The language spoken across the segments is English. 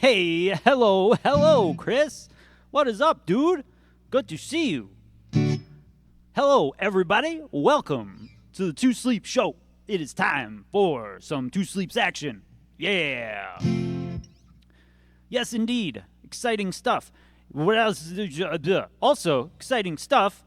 Hey, hello, Chris. What is up, dude? Good to see you. Hello, everybody. Welcome to the Two Sleep Show. It is time for some Two Sleeps action. Yeah. Yes, indeed. Exciting stuff. What else? Also, exciting stuff.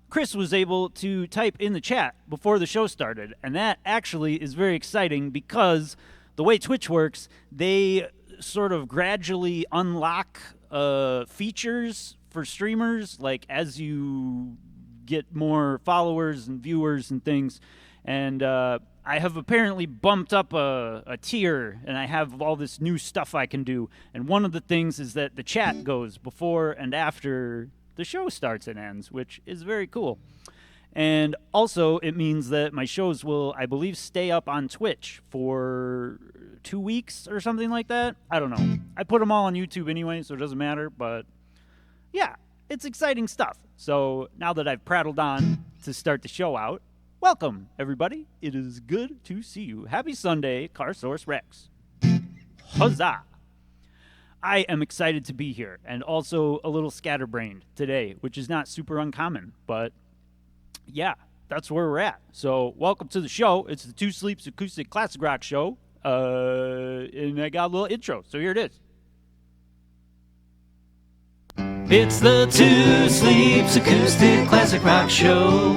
Chris was able to type in the chat before the show started, and that actually is very exciting because the way Twitch works, they sort of gradually unlock features for streamers, like as you get more followers and viewers and things. And I have apparently bumped up a tier, and I have all this new stuff I can do. And one of the things is that the chat goes before and after the show starts and ends, which is very cool. And also, it means that my shows will, I believe, stay up on Twitch for 2 weeks or something like that. I don't know. I put them all on YouTube anyway, so it doesn't matter. But yeah, it's exciting stuff. So now that I've prattled on to start the show out, welcome, everybody. It is good to see you. Happy Sunday, Carsource Rex. Huzzah! I am excited to be here, and also a little scatterbrained today, which is not super uncommon, but yeah, that's where we're at. So welcome to the show. It's the Two Sleeps Acoustic Classic Rock Show, and I got a little intro, so here it is. It's the Two Sleeps Acoustic Classic Rock Show.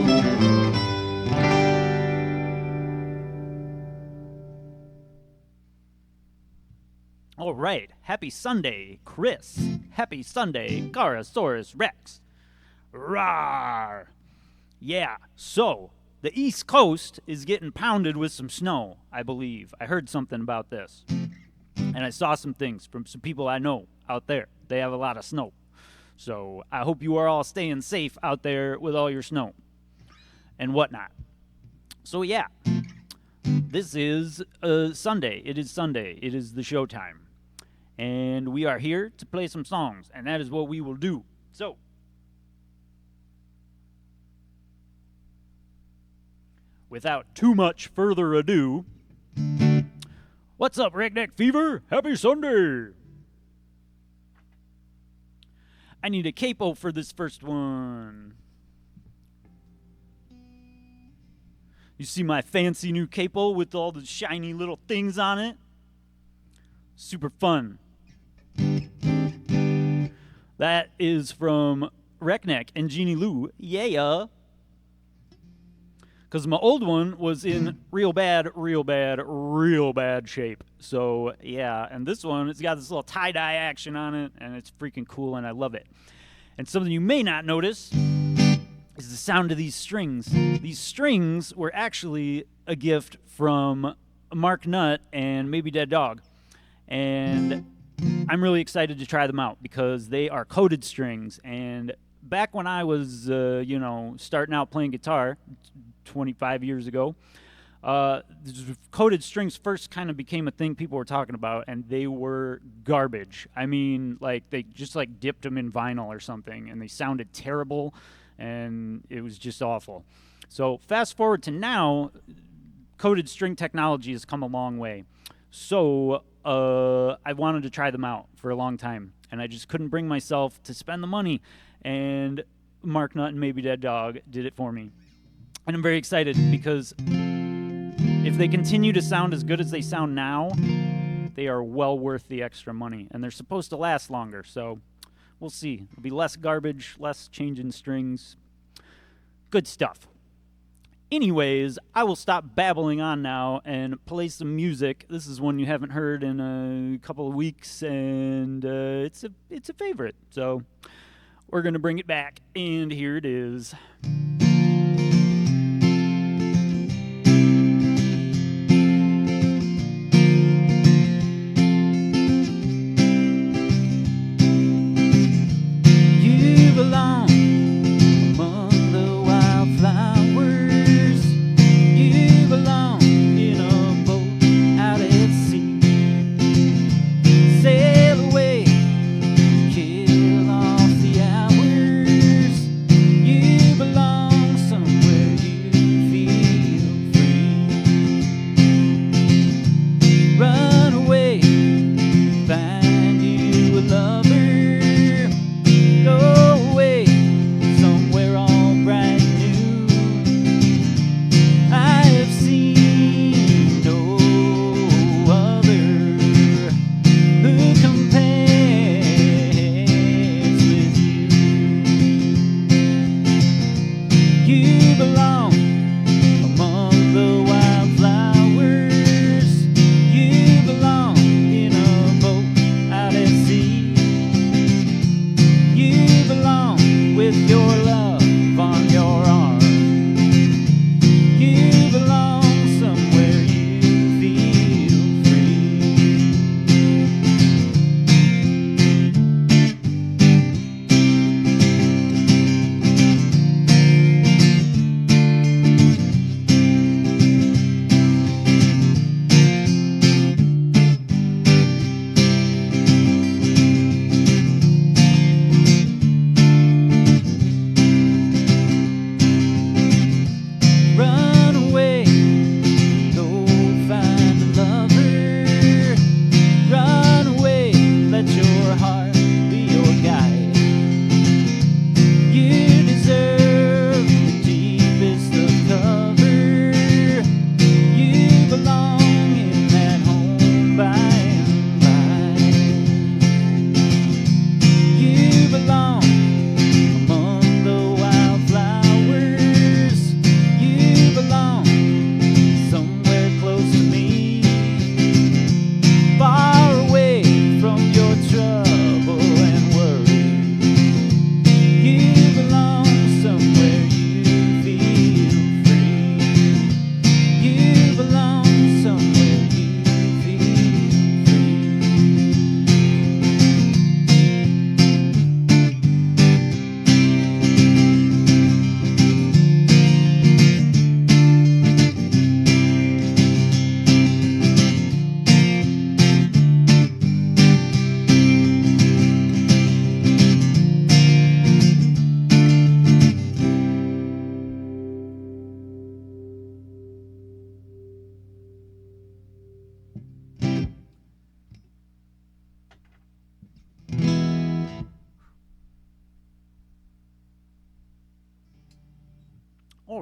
All right, happy Sunday, Chris. Happy Sunday, Carasaurus Rex. Rawr! Yeah, so the East Coast is getting pounded with some snow, I believe. I heard something about this. And I saw some things from some people I know out there. They have a lot of snow. So I hope you are all staying safe out there with all your snow and whatnot. So yeah, this is Sunday. It is Sunday. It is the showtime. And we are here to play some songs, and that is what we will do. So, without too much further ado, what's up, Redneck Fever? Happy Sunday! I need a capo for this first one. You see my fancy new capo with all the shiny little things on it? Super fun. That is from Reckneck and Jeannie Lou. Yeah. Because my old one was in real bad shape. So, yeah. And this one, it's got this little tie-dye action on it, and it's freaking cool, and I love it. And something you may not notice is the sound of these strings. These strings were actually a gift from Mark Nutt and Maybe Dead Dog. And I'm really excited to try them out because they are coated strings. And back when I was, starting out playing guitar 25 years ago, coated strings first kind of became a thing people were talking about, and they were garbage. I mean, like, they just, like, dipped them in vinyl or something, and they sounded terrible, and it was just awful. So fast forward to now, coated string technology has come a long way. So I wanted to try them out for a long time, and I just couldn't bring myself to spend the money. And Mark Nutt and Maybe Dead Dog did it for me. And I'm very excited because if they continue to sound as good as they sound now, they are well worth the extra money. And they're supposed to last longer, so we'll see. It'll be less garbage, less changing strings. Good stuff. Anyways, I will stop babbling on now and play some music. This is one you haven't heard in a couple of weeks, and it's a favorite. So we're going to bring it back, and here it is. You belong among the wildflowers. You belong in a boat out at sea. Sail away, kill off the hours. You belong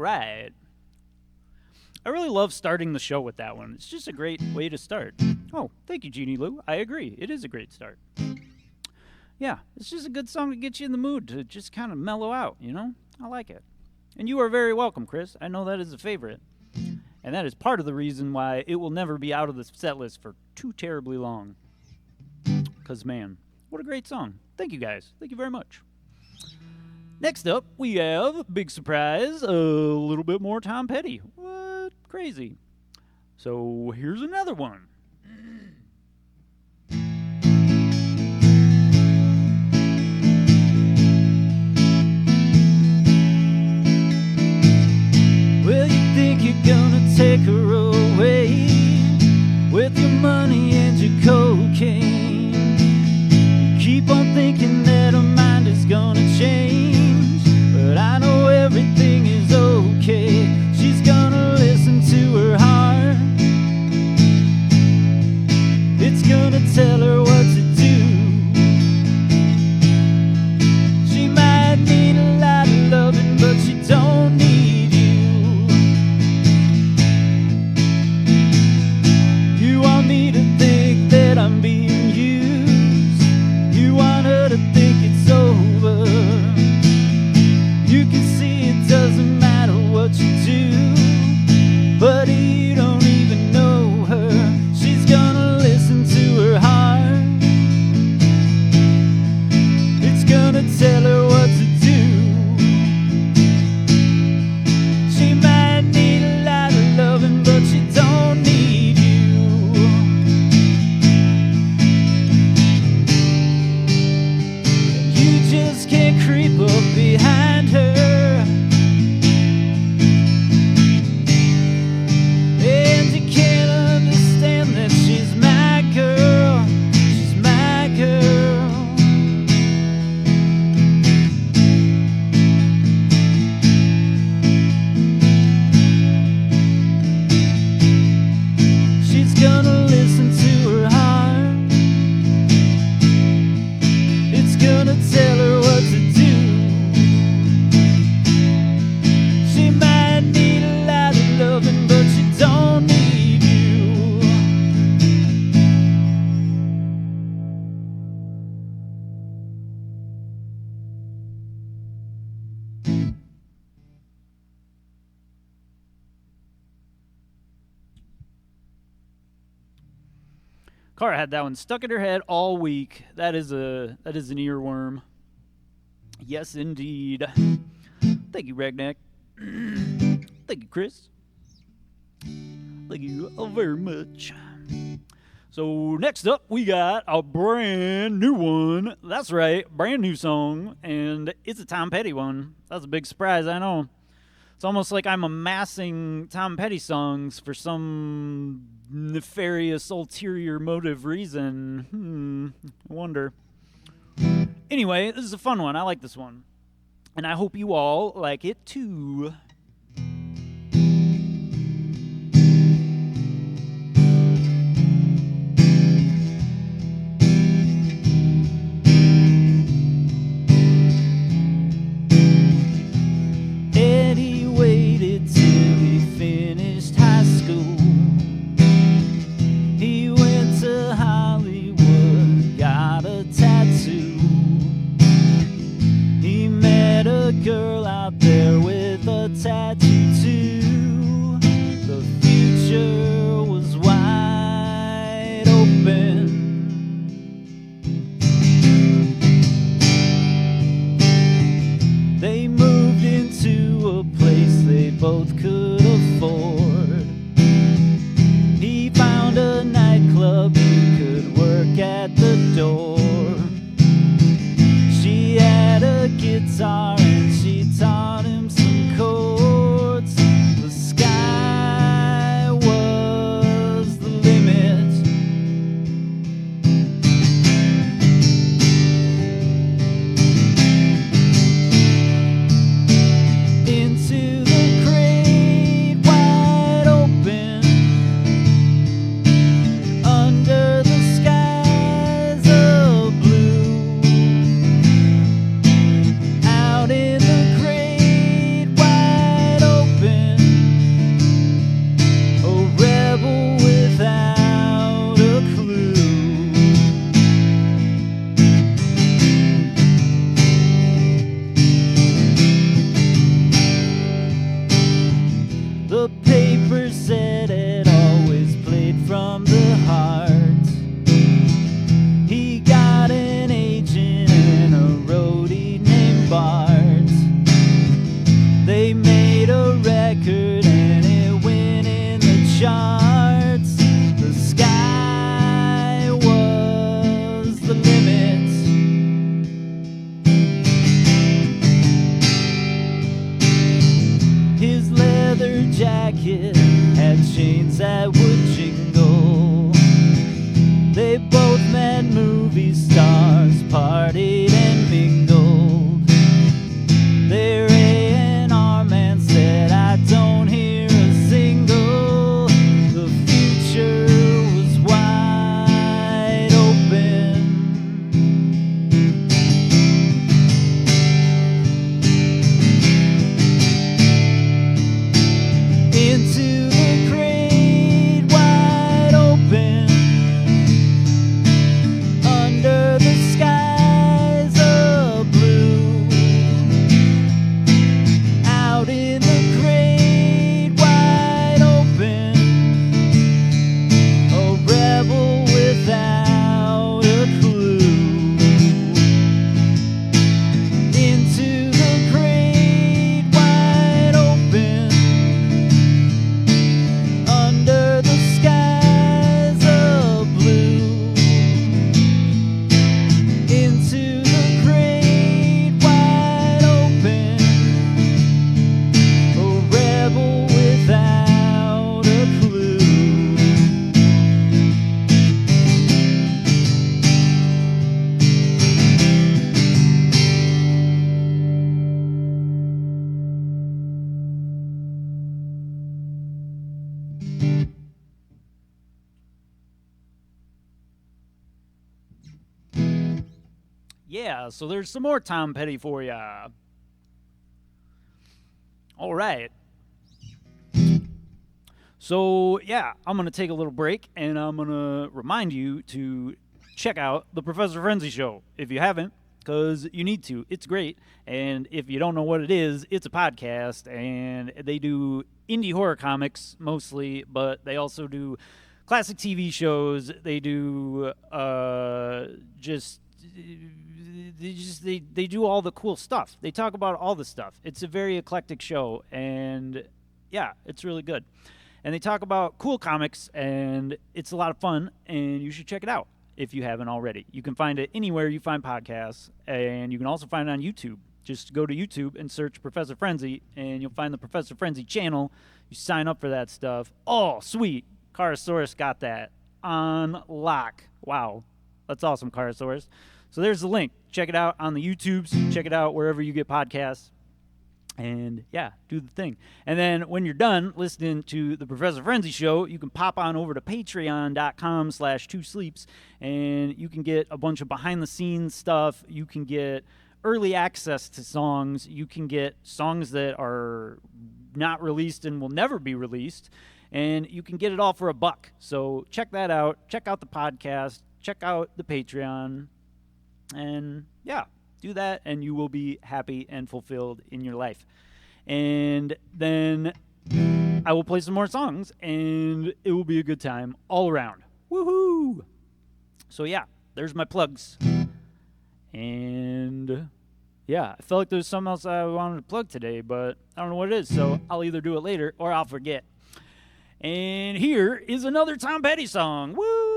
right. I really love starting the show with that one. It's just a great way to start. Oh, thank you, Jeannie Lou. I agree. It is a great start. Yeah, it's just a good song to get you in the mood to just kind of mellow out, you know? I like it. And you are very welcome, Chris. I know that is a favorite. And that is part of the reason why it will never be out of the set list for too terribly long. Because, man, what a great song. Thank you, guys. Thank you very much. Next up, we have, big surprise, a little bit more Tom Petty. What? Crazy. So here's another one. Well, you think you're gonna take her away with your money and your cocaine. You keep on thinking that her mind is gonna change, but I know everything is okay. She's gonna listen to her heart. It's gonna tell her what to do. She might need a lot of loving, but she don't need you. You want me to think that I'm being used. You want her to think it's over. You can see it doesn't matter what you do, but you don't even know her. She's gonna listen to her heart. It's gonna tell her what to do. She might need a lot of loving, but she don't need you. And you just can't creep up behind her. And you can't understand that she's my girl. She's my girl. She's gonna listen to her heart. It's gonna tell her what to do. She might need a lot of loving, but she don't need you. Cara had that one stuck in her head all week. That is an earworm. Yes, indeed. Thank you, Ragnac. Thank you, Chris. Thank you very much. So next up, we got a brand new one. That's right, brand new song, and it's a Tom Petty one. That's a big surprise, I know. It's almost like I'm amassing Tom Petty songs for some nefarious, ulterior motive reason. I wonder. Anyway, this is a fun one. I like this one. And I hope you all like it too. Eddie waited till he finished high school. He went to Hollywood, got a tattoo. He met a girl out there with a tattoo. the heart. He got an agent and a roadie named Bart. They made a record and it went in the charts. The sky was the limit. His leather jacket had chains that would jingle. They both met movie stars, partied and mingled. Their A&R man said, I don't hear a single. The future was wide open. Into the great wide open, under the skies of blue. Out in the great wide open, a rebel without a clue. Into the great wide open, under the skies of blue. Into the great wide open, a rebel without a clue. Yeah, so there's some more Tom Petty for ya. All right. So, yeah, I'm going to take a little break, and I'm going to remind you to check out the Professor Frenzy Show if you haven't, because you need to. It's great. And if you don't know what it is, it's a podcast, and they do indie horror comics mostly, but they also do classic TV shows. They do they do all the cool stuff. They talk about all the stuff. It's a very eclectic show, and yeah, it's really good. And they talk about cool comics, and it's a lot of fun, and you should check it out if you haven't already. You can find it anywhere you find podcasts, and you can also find it on YouTube. Just go to YouTube and search Professor Frenzy, and you'll find the Professor Frenzy channel. You sign up for that stuff. Oh, sweet. Carasaurus got that on lock. Wow. That's awesome, Carasaurus. So there's the link. Check it out on the YouTubes. Check it out wherever you get podcasts. And, yeah, do the thing. And then when you're done listening to the Professor Frenzy Show, you can pop on over to patreon.com/2sleeps, and you can get a bunch of behind-the-scenes stuff. You can get early access to songs. You can get songs that are not released and will never be released. And you can get it all for $1. So check that out. Check out the podcast. Check out the Patreon. And, yeah, do that, and you will be happy and fulfilled in your life. And then I will play some more songs, and it will be a good time all around. Woohoo! So, yeah, there's my plugs. And, yeah, I felt like there was something else I wanted to plug today, but I don't know what it is, so I'll either do it later or I'll forget. And here is another Tom Petty song. Woo!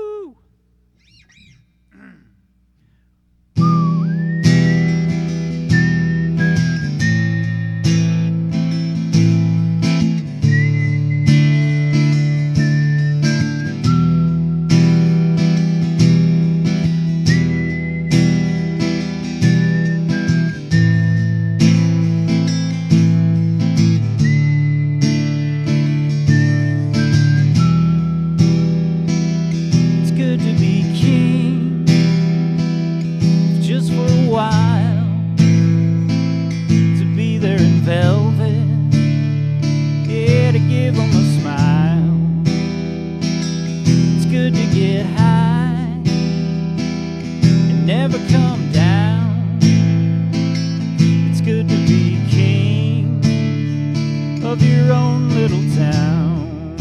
of your own little town.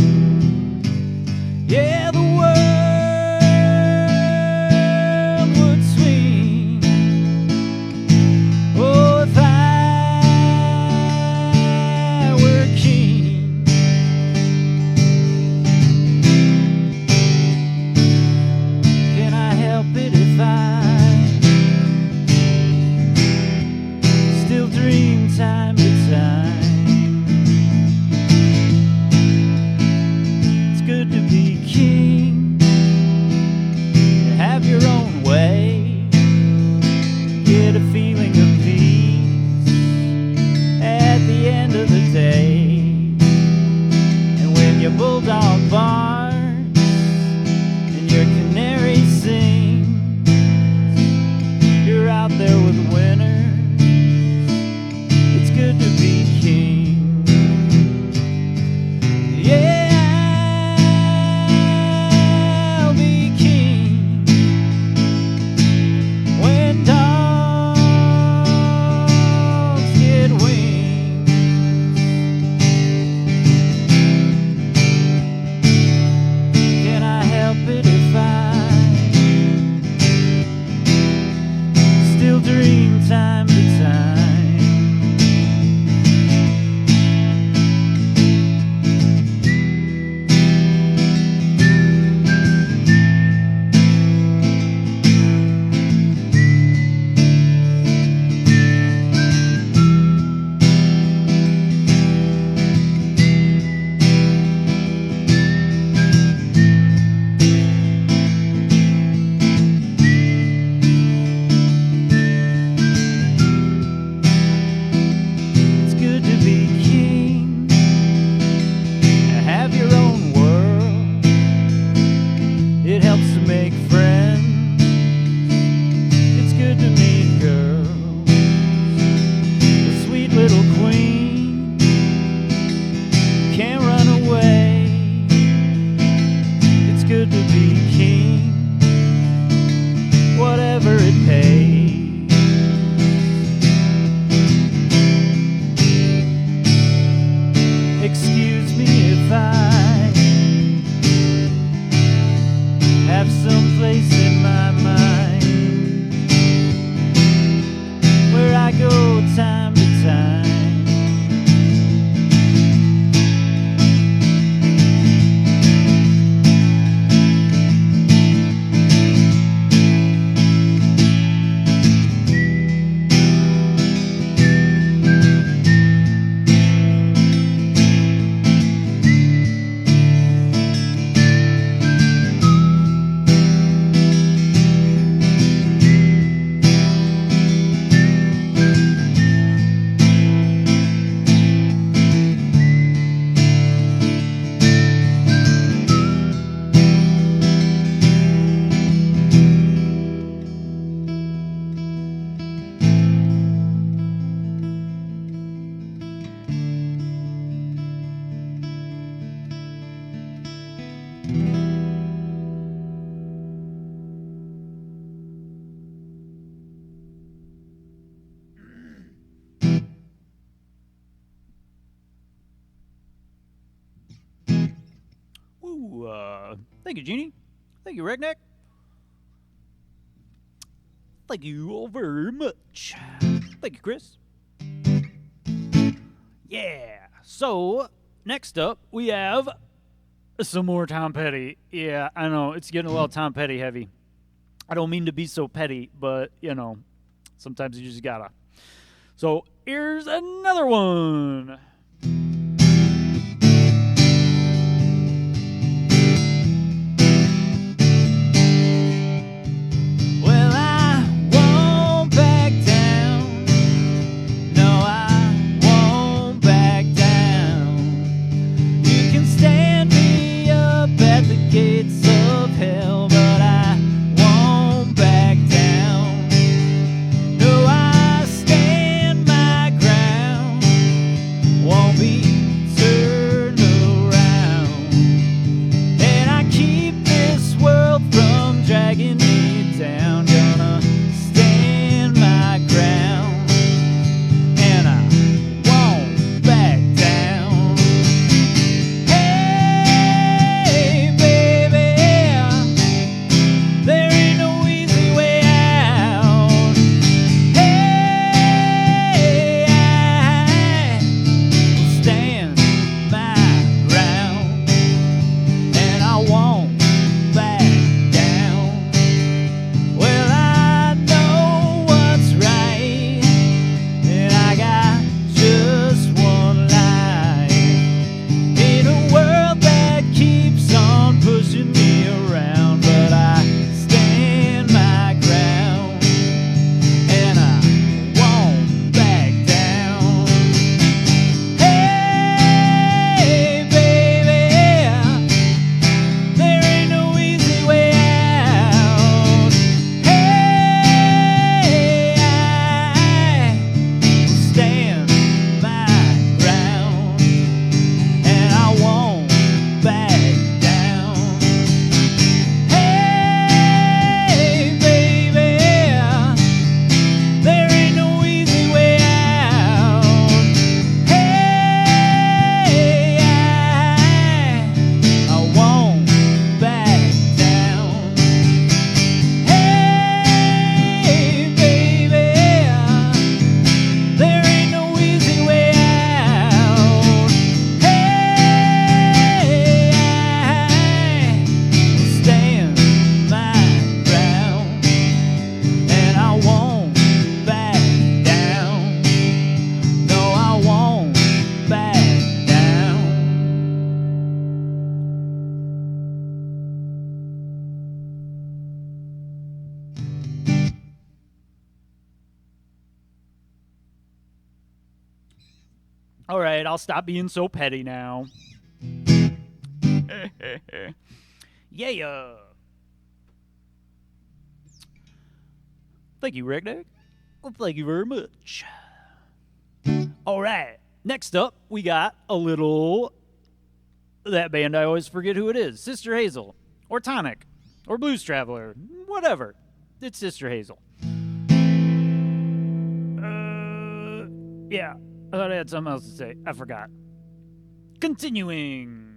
Yeah, the world make friends. It's good to meet girls. A sweet little queen can't run away. It's good to be king, whatever it pays. Excuse me if I have some place in my mind where I go time to time. Ooh, thank you, Jeannie. Thank you, Redneck. Thank you all very much. Thank you, Chris. Yeah. So, next up, we have some more Tom Petty. Yeah, I know, it's getting a little Tom Petty heavy. I don't mean to be so petty, but, you know, sometimes you just gotta. So, here's another one. Well, I won't back down. No, I won't back down. You can stand me up at the gates of hell, but I won't back down. No, I stand my ground. Won't be turned around. And I keep this world from dragging me down. Gonna stand my ground, and I won't back down. Hey, baby, there ain't no easy way out. Hey, I will stand my ground, and I won't back down. Well, I know what's right, and I got just one life. In a world that keeps on pushing me around, but I stand my ground, and I won't back down. Hey, baby, there ain't no easy way out. Hey, I will stand my ground, and I won't back down. Hey, baby, there ain't no easy way out. Hey, I won't back down. Hey, baby, there ain't no easy way out. Hey, I will stand my ground, and I won't back down. No, I won't back down. All right, I'll stop being so petty now. Yeah. Thank you, Redneck. Well, thank you very much. All right. Next up, we got a little... that band, I always forget who it is. Sister Hazel. Or Tonic. Or Blues Traveler. Whatever. It's Sister Hazel. Yeah. I thought I had something else to say. I forgot. Continuing.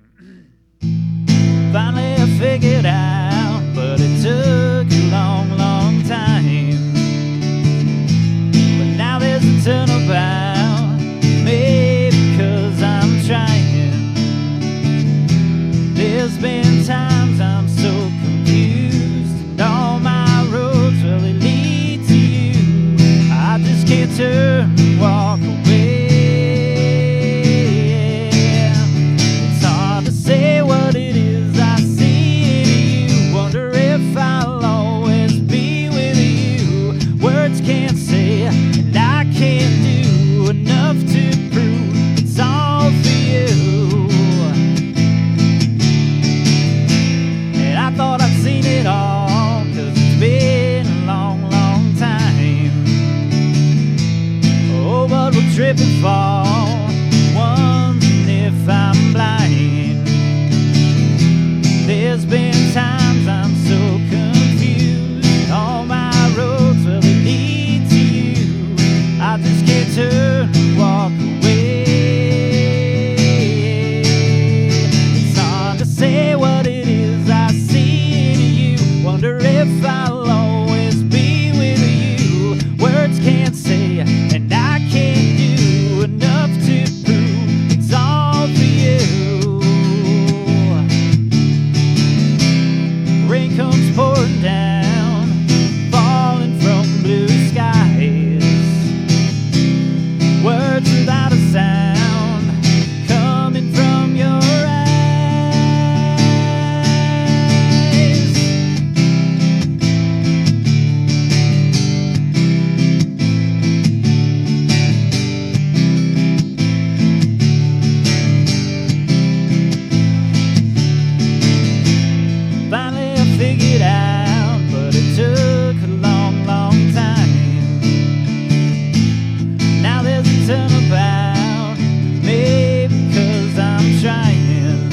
Finally I figured out, but it took a long, long time. But now there's a turnabout, maybe 'cause I'm trying. There's been times I'm so confused, and all my roads really lead to you. I just can't turn and walk away. It's hard to say what it is I see in you. Wonder if I'll always be with you. Words can't say, and I can't do enough to prove it's all for you. And I thought I'd seen it all, 'cause it's been a long, long time. Oh, but we'll trip and fall, wondering if I'm blind. There's been times I'm so confused, all my roads really lead to you. I just can't turn and walk away. It's hard to say what it is I see in you. Wonder if I'll always be with you. Words can't say, and I can't do enough to prove it's all for you. Rain comes pouring down, falling from blue skies. Words without a sound, coming from your eyes. Finally I figured out, but it took a long, long time. Now there's a turnabout, maybe 'cause I'm trying.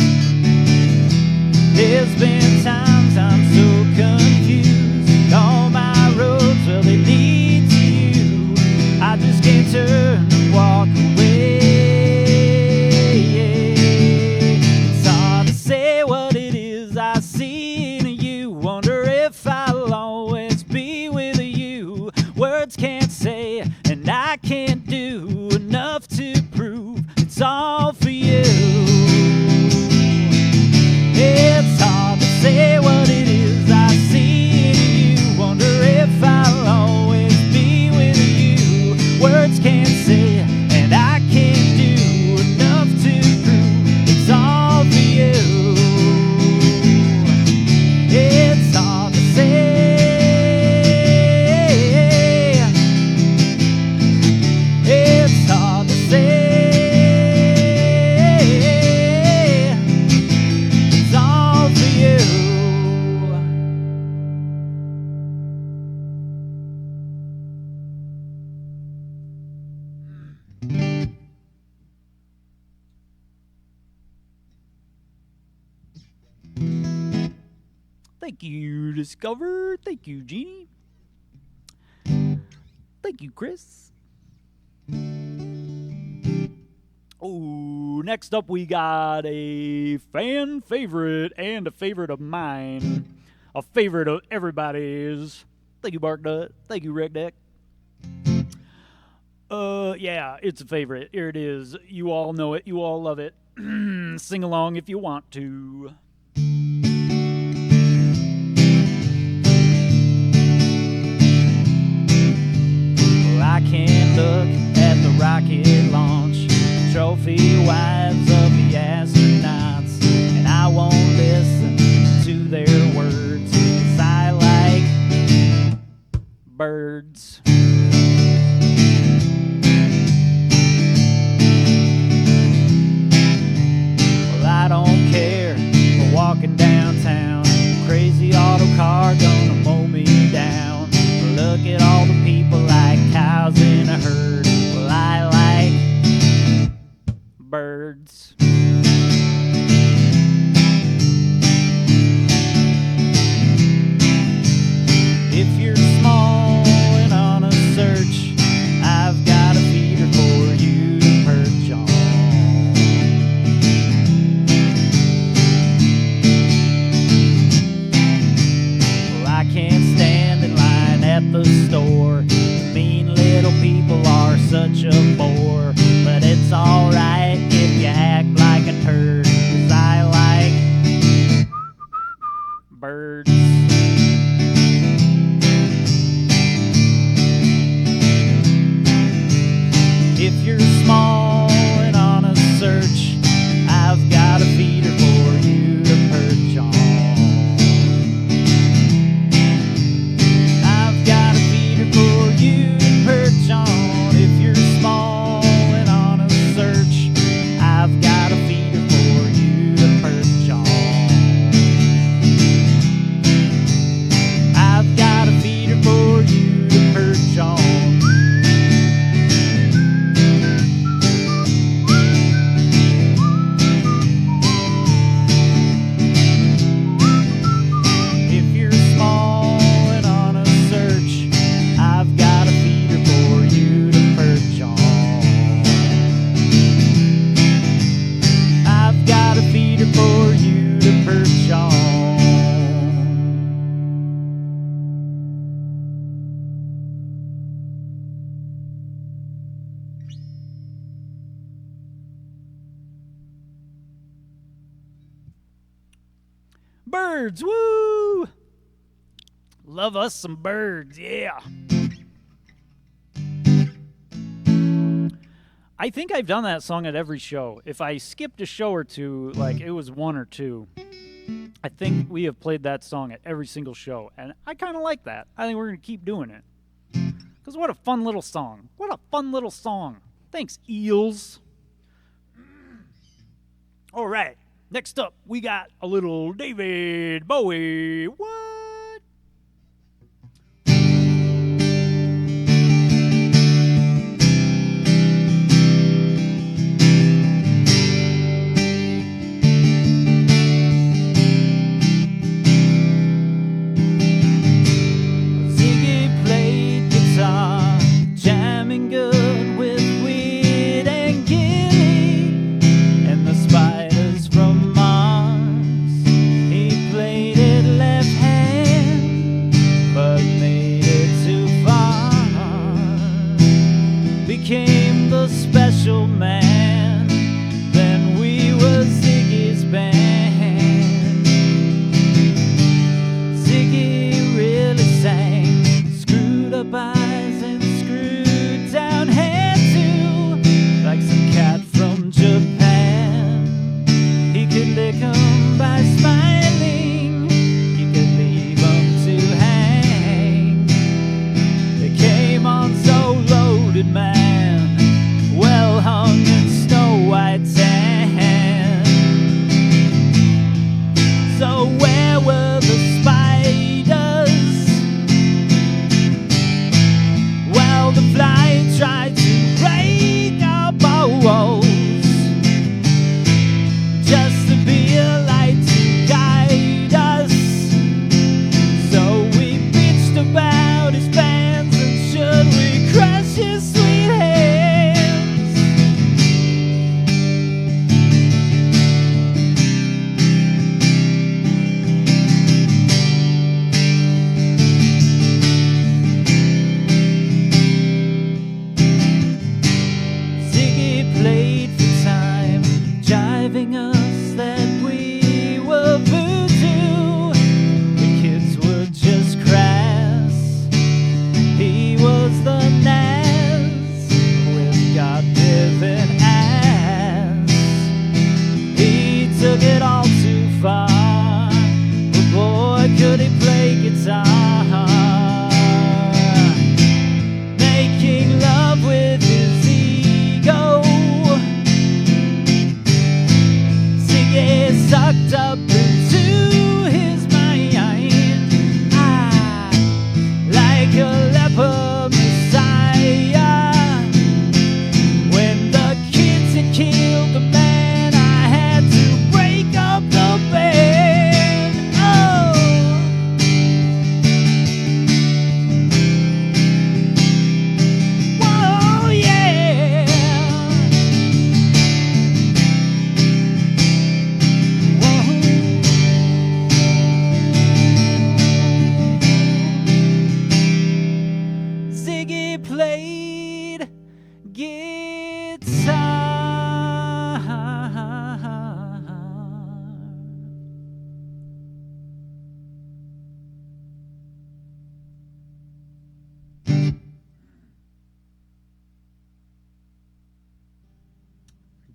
There's been times I'm so confused, all my roads really lead to you. I just can't turn and walk away. It's hard to say what it is I see in you. Wonder if I'll always be with you. Words can't say, and I can't do enough to prove it's all for you. It's hard to say what it is I see in you. Wonder if I'll always be with you. Words can't say, and I can't do enough to prove it's all for you. It's hard to say. It's hard to say. It's all for you. Thank you, Discover. Thank you, Jeannie. Thank you, Chris. Oh, next up we got a fan favorite and a favorite of mine. A favorite of everybody's. Thank you, Bark Nut. Thank you, Redneck. Yeah, it's a favorite. Here it is. You all know it. You all love it. Sing along if you want to. Well, I can look at the rocket launch, trophy wives of the astronauts, and I won't listen to their words, 'cause I like birds. Well, I don't care for walking downtown, crazy auto car gonna mow me down. look at all the people like cows in a herd. Well, I like birds. If you're small and on a search, I've got a feeder for you to perch on. Well, I can't stand in line at the store. Mean little people are such a bore. But it's alright if you act like a turd, 'cause I like birds. If you're small and on a search, I've got a feeder for you to perch on. I've got a feeder for you to perch on. If you're small and on a search, I've got a feeder for you to perch on. I've got a feeder for you to perch on. Birds, woo! Love us some birds, yeah. I think I've done that song at every show. If I skipped a show or two, like it was one or two, I think we have played that song at every single show. And I kind of like that. I think we're going to keep doing it. Because what a fun little song. What a fun little song. Thanks, Eels. All right. Next up, we got a little David Bowie. What? Ziggy played guitar, jamming good with Weird and Gilly, and the Spiders from Mars. He played it left hand.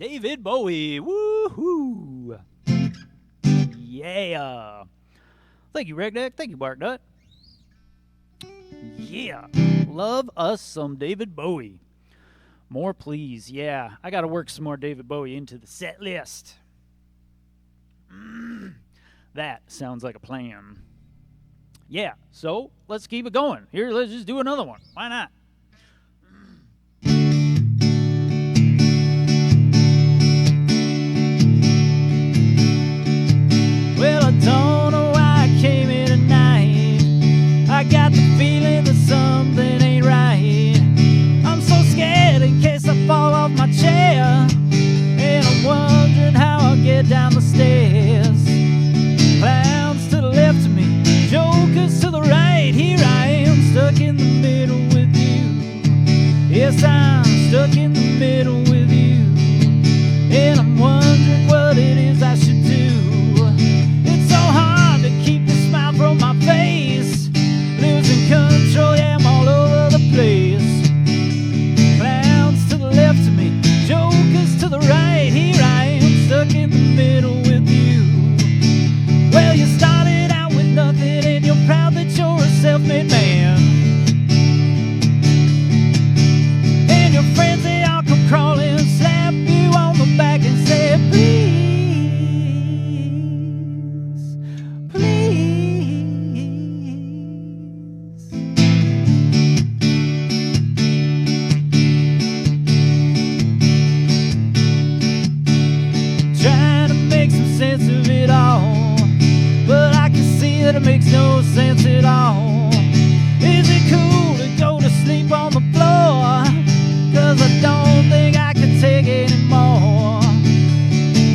David Bowie. Woohoo! Yeah. Thank you, Redneck. Thank you, Barknut. Yeah. Love us some David Bowie. More, please. Yeah. I got to work some more David Bowie into the set list. That sounds like a plan. Yeah. So let's keep it going. Here, let's just do another one. Why not? Well, I don't know why I came here tonight. I got the feeling that something ain't right. I'm so scared in case I fall off my chair, and I'm wondering how I'll get down the stairs. Clowns to the left of me, jokers to the right. Here I am, stuck in the middle with you. Yes, I'm stuck in the middle with you, and I'm wondering what it is I should do. Keep the smile from my face, losing control, yeah, I'm all over the place. Clowns to the left of me, jokers to the right. Here I am, stuck in the middle with you. Well, you started out with nothing, and you're proud that you're a self-made man. And your friends, they all come crawling, slap you on the back and say, please. Sense of it all, but I can see that it makes no sense at all. Is it cool to go to sleep on the floor? 'Cause I don't think I can take anymore.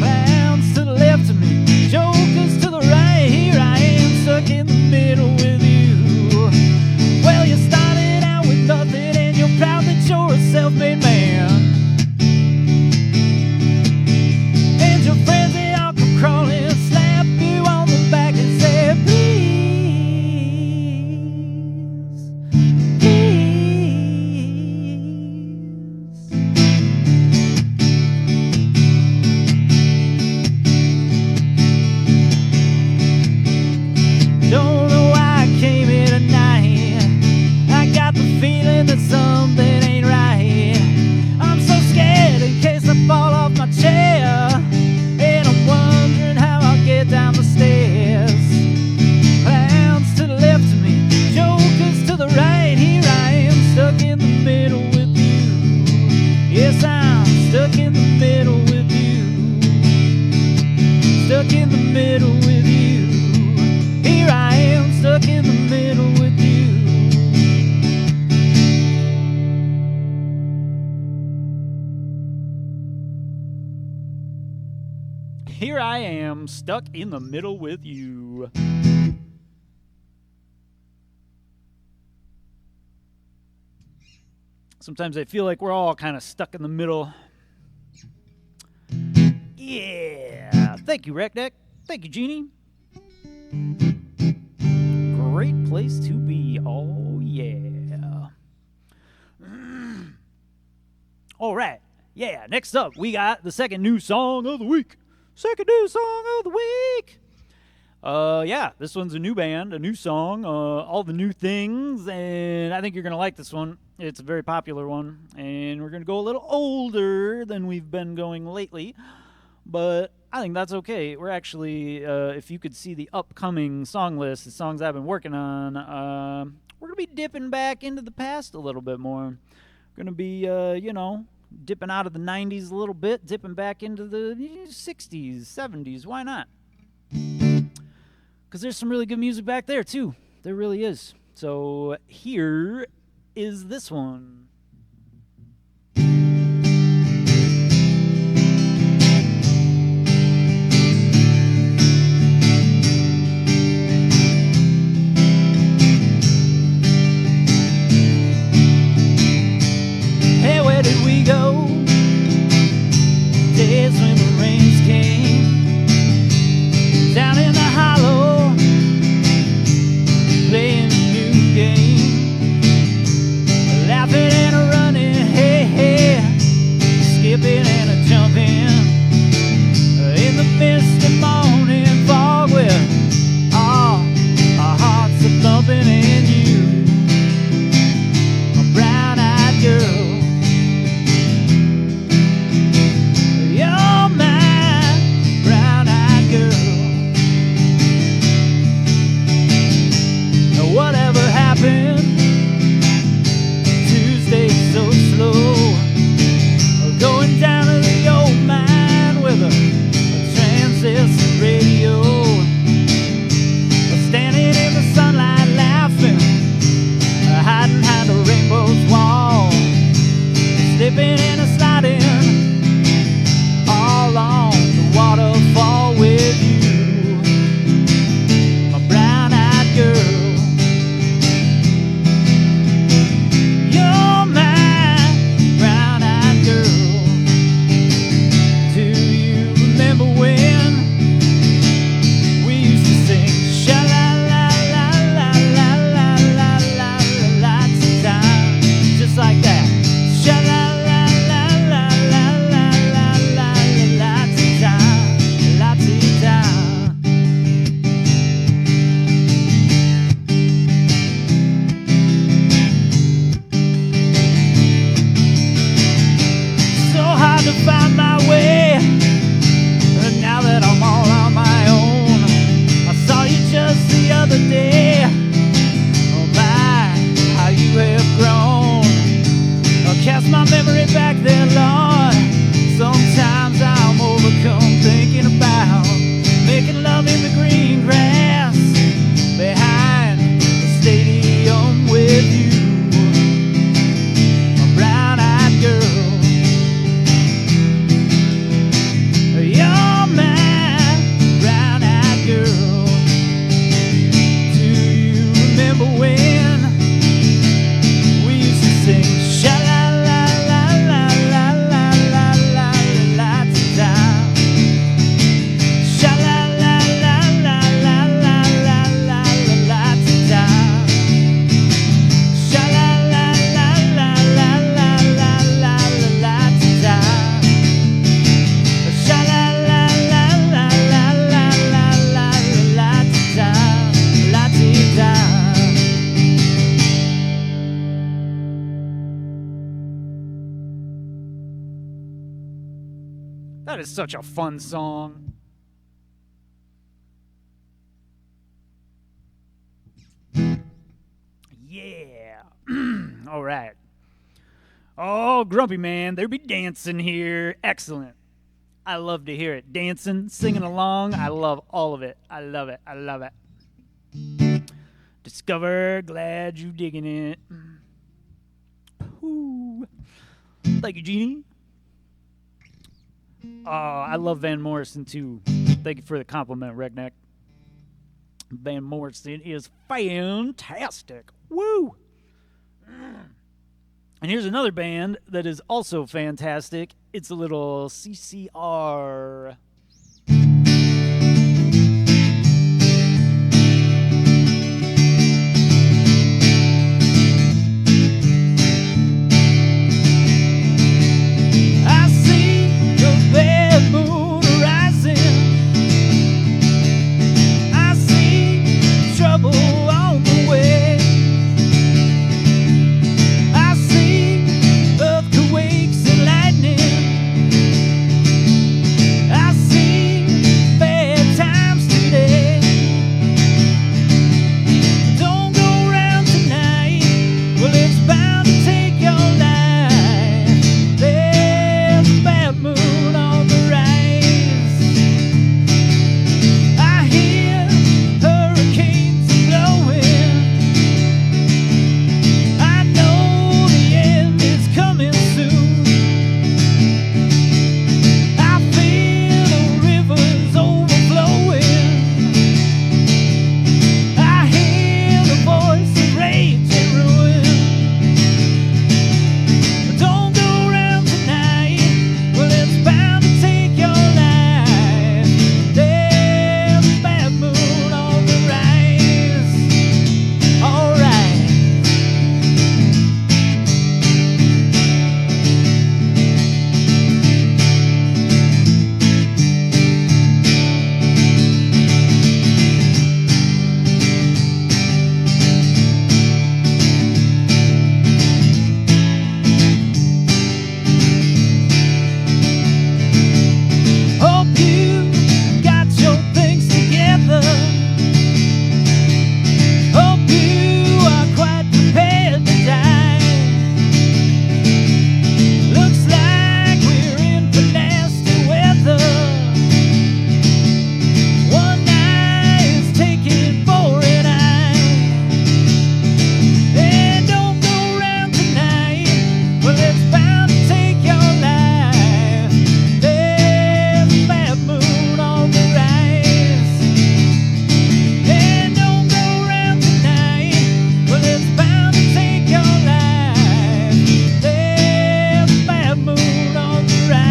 Clowns to the left of me, jokers to the right. Here I am, stuck in the middle with you. Well, you started out with nothing, and you're proud that you're a self-made man. And your friends, they all come crawling, slap you on the back and say, please, please. Don't know why I came here tonight. I got the feeling that something ain't right. I'm so scared in case I fall off my chair, and I'm wondering how I'll get down the stairs. Clowns to the left of me, jokers to the right. Here I am, stuck in the middle with you. Yes, I'm stuck in the middle with you. Stuck in the middle with you. Here I am, stuck in the middle with you. Here I am, stuck in the middle with you. Sometimes I feel like we're all kind of stuck in the middle. Yeah. Thank you, Redneck. Thank you, Jeannie. Great place to be. Oh, yeah. All right. Yeah, next up, we got the second new song of the week. Second new song of the week. Yeah, this one's a new band, a new song, all the new things, and I think you're going to like this one. It's a very popular one, and we're going to go a little older than we've been going lately, but I think that's okay. We're actually, if you could see the upcoming song list, the songs I've been working on, we're going to be dipping back into the past a little bit more. We're going to be, dipping out of the 90s a little bit, dipping back into the 60s, 70s. Why not? Because there's some really good music back there, too. There really is. So here is this one. Hey, where did we go? Days when the rains came down in the hollow, playing a new game, laughing and stadium with you, my brown-eyed girl. You're my brown-eyed girl. Do you remember when we used to sing sha-la-la-la-la-la-la-la-la-la lots of time? Sha-la-la-la-la-la-la-la-la lots of time. Sha-la-la-la-la-la-la-la-la lots of time. Sha-la-la-la-la-la-la-la-la lots of time. Lots of time. That is such a fun song. Yeah. All right. Oh, Grumpy Man, there be dancing here. Excellent. I love to hear it. Dancing, singing along. I love all of it. I love it. I love it. Discover, glad you digging it. Ooh. Thank you, Jeannie. Oh, I love Van Morrison too. Thank you for the compliment, Redneck. Van Morrison is fantastic. Woo! And here's another band that is also fantastic. It's a little CCR. I see the bad moon rising. I see trouble on the way. I see earthquakes and lightning. I see bad times today. Don't go round tonight. Well, it's bound to take your life. There's a bad moon on the rise. I hear hurricanes blowing. I know the end is coming soon. I feel the rivers overflowing. I hear the voice of rage and ruin. Don't go round tonight. Well, it's bound to take your life. There's a bad moon on the rise. All right. Hope you got your things together. Hope you are quite prepared to die. Looks like we're in for nasty weather. One eye is taking for an eye. And don't go round tonight. Well, it's bound to take your life. There's a bad moon on the rise. And don't go round tonight. Well, it's bound to take your life. There's a bad moon on the rise.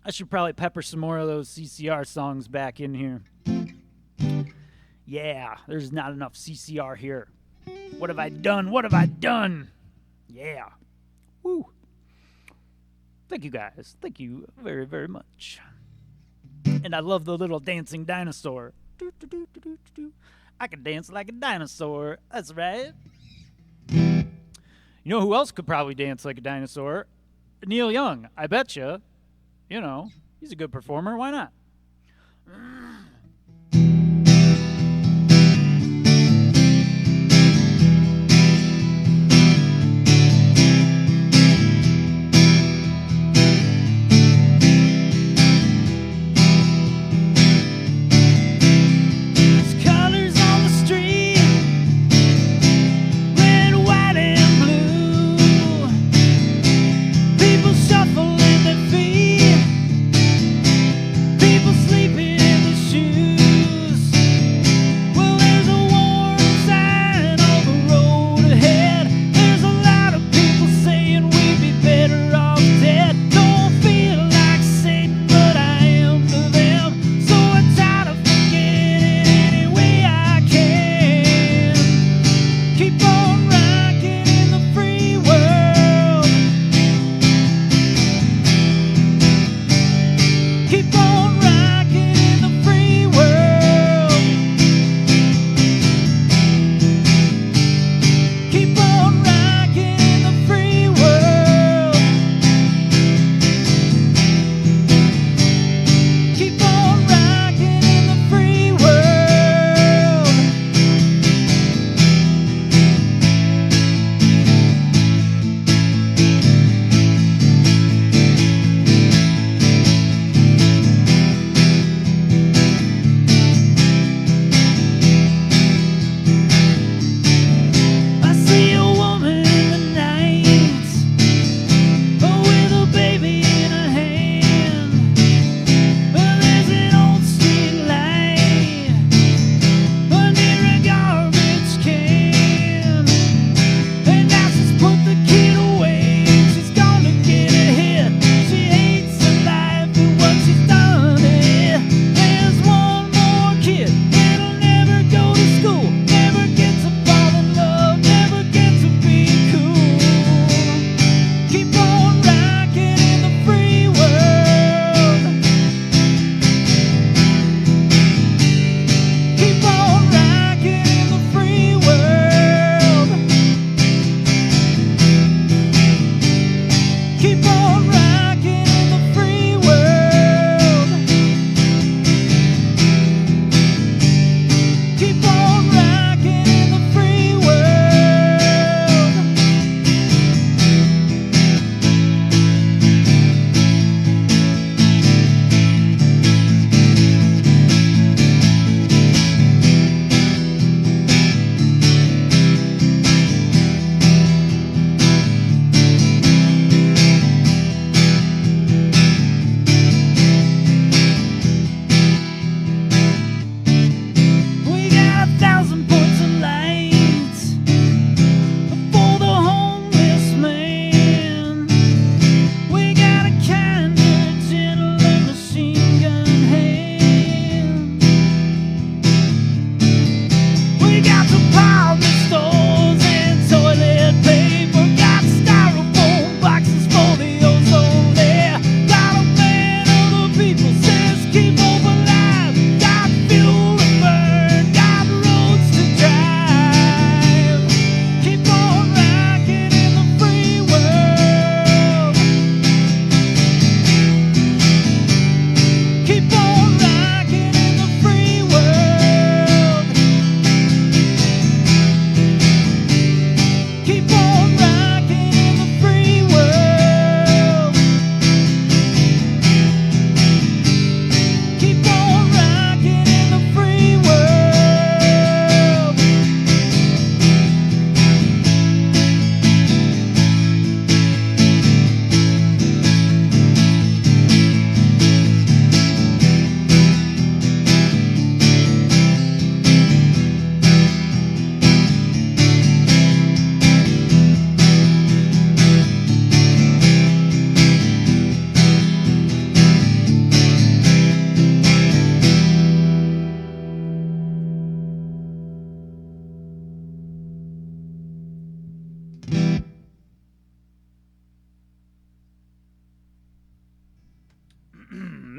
I should probably pepper some more of those CCR songs back in here. Yeah, there's not enough CCR here. What have I done? What have I done? Yeah. Woo. Thank you guys. Thank you very, very much. And I love the little dancing dinosaur. I can dance like a dinosaur. That's right. You know who else could probably dance like a dinosaur? Neil Young. I betcha. You know, he's a good performer. Why not?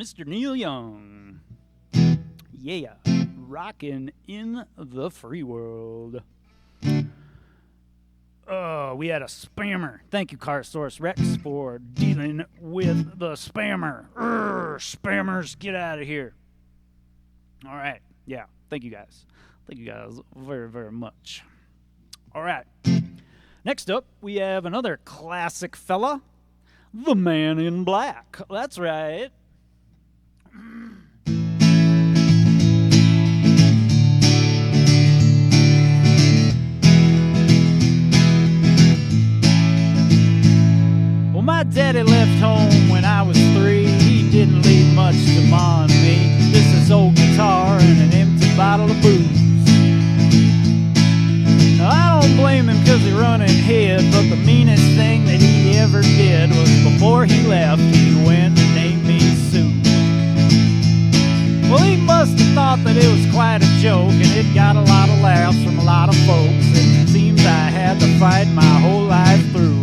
Mr. Neil Young. Yeah, rockin' in the free world. We had a spammer. Thank you, Carsource Rex, for dealing with the spammer. Spammers, get out of here. All right. Yeah, thank you guys. Thank you guys very, very much. All right. Next up, we have another classic fella, the Man in Black. That's right. Well, my daddy left home when I was 3. He didn't leave much to ma and me. Just this old guitar and an empty bottle of booze. Now, I don't blame him because he run and hid, but the meanest thing that he ever did was before he left, he went and named me Sue. Well, he must have thought that it was quite a joke, and it got a lot of laughs from a lot of folks. It seems I had to fight my whole life through.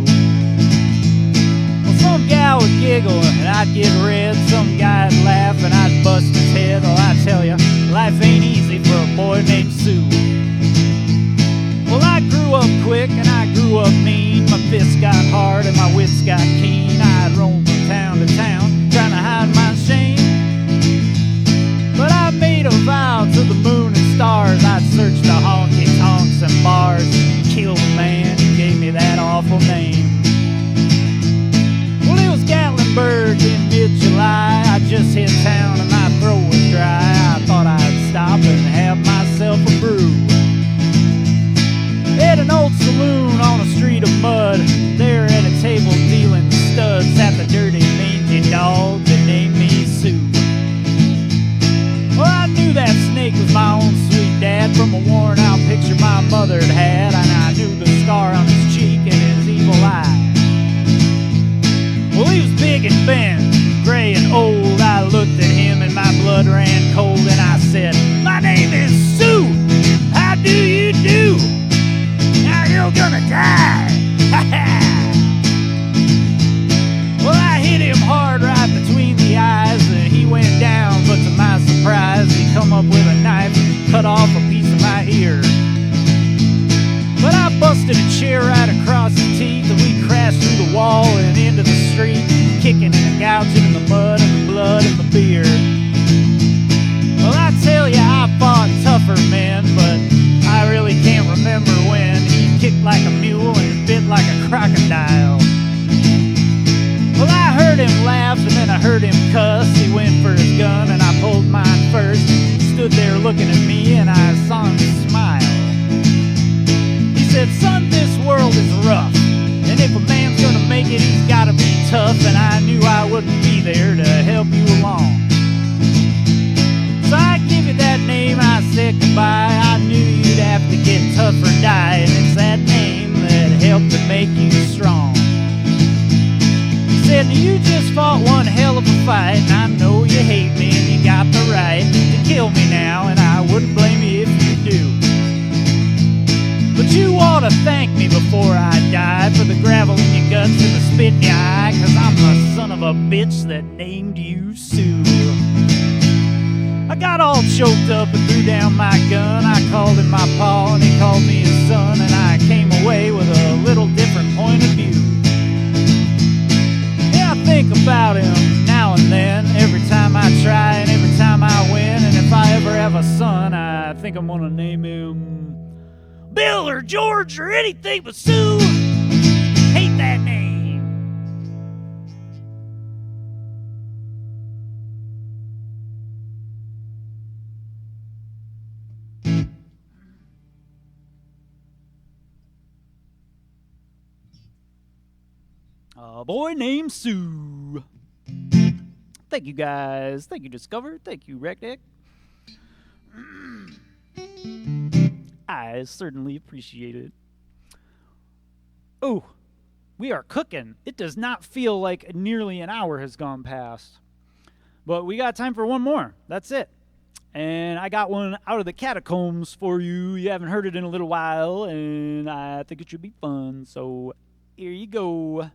Some guy would giggle and I'd get red. Some guy'd laugh and I'd bust his head. Oh, I tell ya, life ain't easy for a boy named Sue. Well, I grew up quick and I grew up mean. My fists got hard and my wits got keen. I'd roam from town to town trying to hide my shame. But I made a vow to the moon and stars. I'd search the honky-tonks and bars and kill the man who gave me that awful name. Gatlinburg in mid-July. I just hit town and my throat was dry. I thought I'd stop and have myself a brew. At an old saloon on a street of mud, there at a table dealing studs, sat the dirty, mangy dog that named me Sue. Well, I knew that snake was my own sweet dad from a worn-out picture my mother had, and I knew the scar on his cheek and his evil eye. Well, he was big and bent, gray and old. I looked at him and my blood ran cold, and I said, "My name is Sue. How do you do? Now you're gonna die." Well, I hit him hard right between the eyes, and he went down, but to my surprise, he come up with a knife and cut off a piece of my ear. But I busted a chair right across his teeth, and we crashed through the wall and into the street, kicking and gouging in the mud and the blood and the beer. Well, I tell ya, I fought tougher men, but I really can't remember when. He kicked like a mule and bit like a crocodile. Well, I heard him laugh and then I heard him cuss. He went for his gun and I pulled mine first. He stood there looking at me and I saw him smile. He said, "Son, this world is rough, and if a man's gonna make it, he's gotta be tough." And I knew I wouldn't be there to help you along. So I give you that name, I said goodbye. I knew you'd have to get tough or die, and it's that name that helped to make you strong. He said, "You just fought one hell of a fight, and I know you hate me, and you got the right to kill me now, and I wouldn't blame you if you do. But you ought to thank me before I die for the gravel in your guts and the spit in your eye, 'cause I'm the son of a bitch that named you Sue." I got all choked up and threw down my gun. I called him my pa and he called me his son, and I came away with a little different point of view. Yeah, I think about him now and then, every time I try and every time I win. And if I ever have a son, I think I'm gonna name him Bill or George or anything but Sue. Hate that name. A boy named Sue. Thank you guys. Thank you, Discover. Thank you, Recdick. I certainly appreciate it. Oh, we are cooking. It does not feel like nearly an hour has gone past. But we got time for one more. That's it. And I got one out of the catacombs for you. You haven't heard it in a little while, and I think it should be fun. So here you go.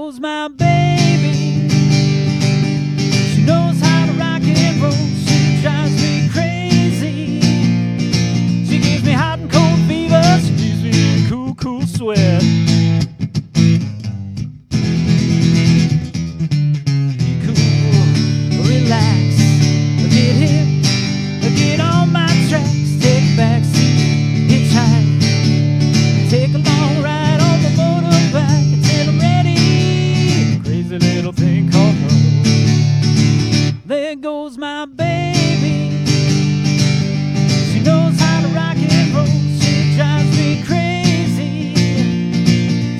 goes my baby. She knows how to rock and roll. She drives me crazy. She gives me hot and cold fever. She gives me a cool, cool sweat. Be cool, relax, get hip, get on my tracks, take a back seat, hitchhike, take a long ride on the motorbike until I'm ready. Crazy little thing called love. There goes my baby. She knows how to rock and roll. She drives me crazy.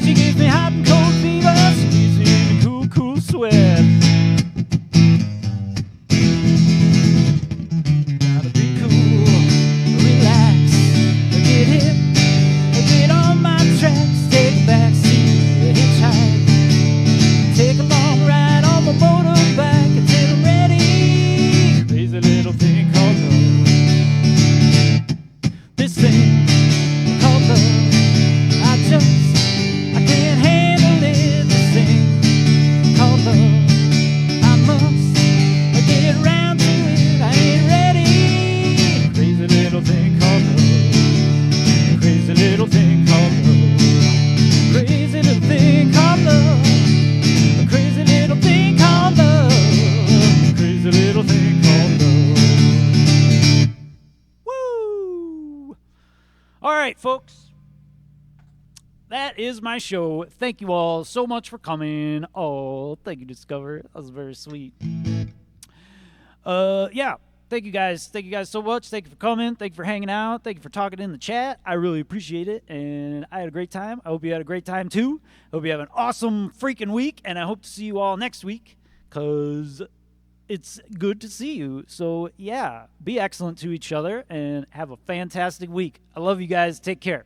She gives me hot and cold fever. She gives me a cool, cool sweat. Gotta be cool, relax, get hip, get on my tracks, take a back seat, hitchhike, take a long ride on my motorbike until I'm ready. Crazy little thing called love. This thing called love, I can't handle it. This thing called love, I must get around to it. I ain't ready. Crazy little thing called love. Crazy little thing called love. Crazy little thing called love. A crazy little thing called love. Crazy little thing called love. Woo! All right, folks. That is my show. Thank you all so much for coming. Oh, thank you, Discover. That was very sweet. Yeah. Thank you guys. Thank you guys so much. Thank you for coming. Thank you for hanging out. Thank you for talking in the chat. I really appreciate it. And I had a great time. I hope you had a great time too. I hope you have an awesome freaking week. And I hope to see you all next week because it's good to see you. So, yeah, be excellent to each other and have a fantastic week. I love you guys. Take care.